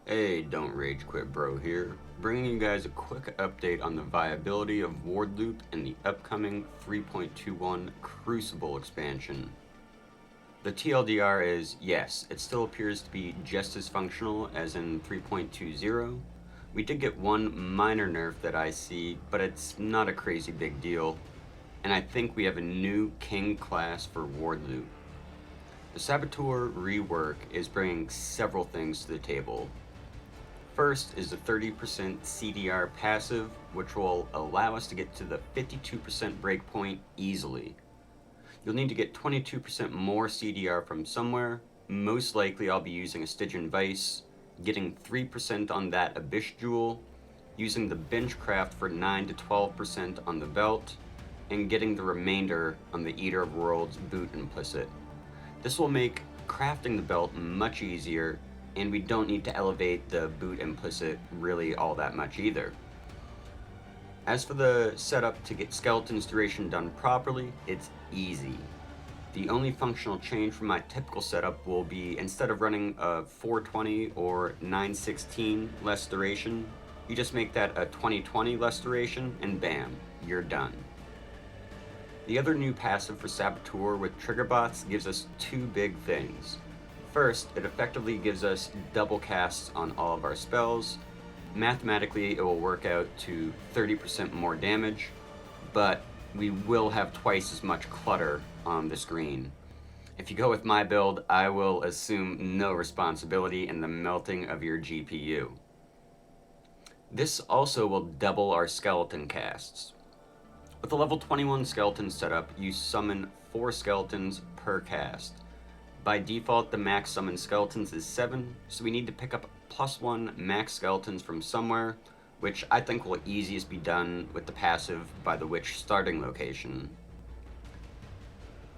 Hey, don't rage quit bro here, bringing you guys a quick update on the viability of Ward Loop and the upcoming 3.21 Crucible expansion. The TLDR is, yes, it still appears to be just as functional as in 3.20. We did get one minor nerf that I see, but it's not a crazy big deal, and I think we have a new king class for Ward Loop. The Saboteur rework is bringing several things to the table. First is the 30% CDR passive, which will allow us to get to the 52% breakpoint easily. You'll need to get 22% more CDR from somewhere. Most likely I'll be using a Stygian Vice, getting 3% on that Abyss Jewel, using the Benchcraft for 9 to 12% on the belt, and getting the remainder on the Eater of Worlds boot implicit. This will make crafting the belt much easier, and we don't need to elevate the boot implicit really all that much either. As for the setup to get Skeleton's duration done properly, it's easy. The only functional change from my typical setup will be, instead of running a 420 or 916 less duration, you just make that a 2020 less duration, and bam, you're done. The other new passive for Saboteur with trigger bots gives us two big things. First, it effectively gives us double casts on all of our spells. Mathematically, it will work out to 30% more damage, but we will have twice as much clutter on the screen. If you go with my build, I will assume no responsibility in the melting of your GPU. This also will double our skeleton casts. With a level 21 skeleton setup, you summon 4 skeletons per cast. By default, the max summon skeletons is 7, so we need to pick up +1 max skeletons from somewhere, which I think will easiest be done with the passive by the witch starting location.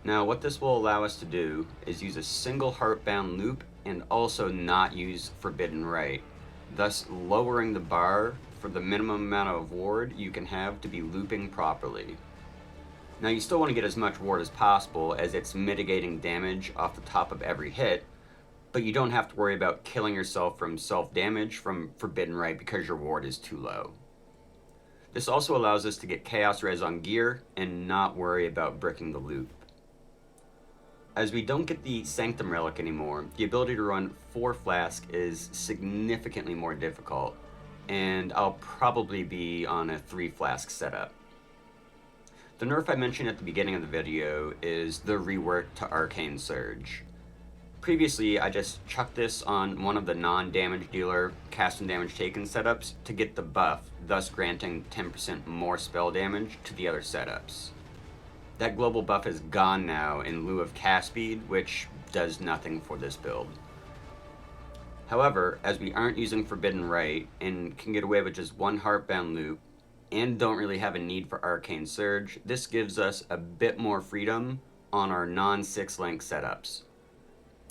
Now, what this will allow us to do is use a single heartbound loop and also not use forbidden rite, thus lowering the bar for the minimum amount of ward you can have to be looping properly. Now, you still want to get as much ward as possible, as it's mitigating damage off the top of every hit, but you don't have to worry about killing yourself from self-damage from forbidden rite because your ward is too low. This also allows us to get chaos res on gear and not worry about bricking the loop. As we don't get the sanctum relic anymore, the ability to run 4 flask is significantly more difficult, and I'll probably be on a 3 flask setup. The nerf I mentioned at the beginning of the video is the rework to Arcane Surge. Previously, I just chucked this on one of the non-damage dealer cast and damage taken setups to get the buff, thus granting 10% more spell damage to the other setups. That global buff is gone now in lieu of cast speed, which does nothing for this build. However, as we aren't using forbidden rite and can get away with just 1 heartbound loop, and don't really have a need for Arcane Surge, this gives us a bit more freedom on our non-6 link setups.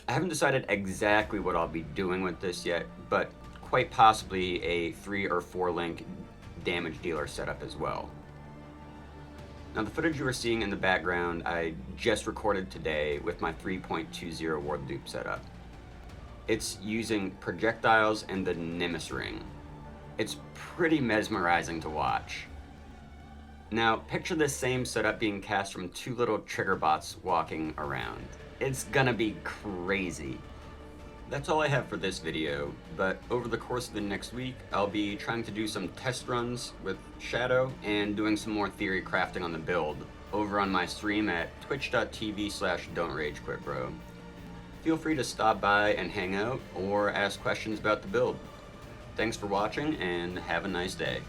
I haven't decided exactly what I'll be doing with this yet, but quite possibly a 3 or 4 link damage dealer setup as well. Now, the footage you are seeing in the background I just recorded today with my 3.20 ward loop setup. It's using projectiles and the Nimbus ring. It's pretty mesmerizing to watch. Now, picture this same setup being cast from 2 little trigger bots walking around. It's gonna be crazy. That's all I have for this video, but over the course of the next week, I'll be trying to do some test runs with Shadow and doing some more theory crafting on the build over on my stream at twitch.tv/don'tragequitbro. Feel free to stop by and hang out or ask questions about the build. Thanks for watching, and have a nice day.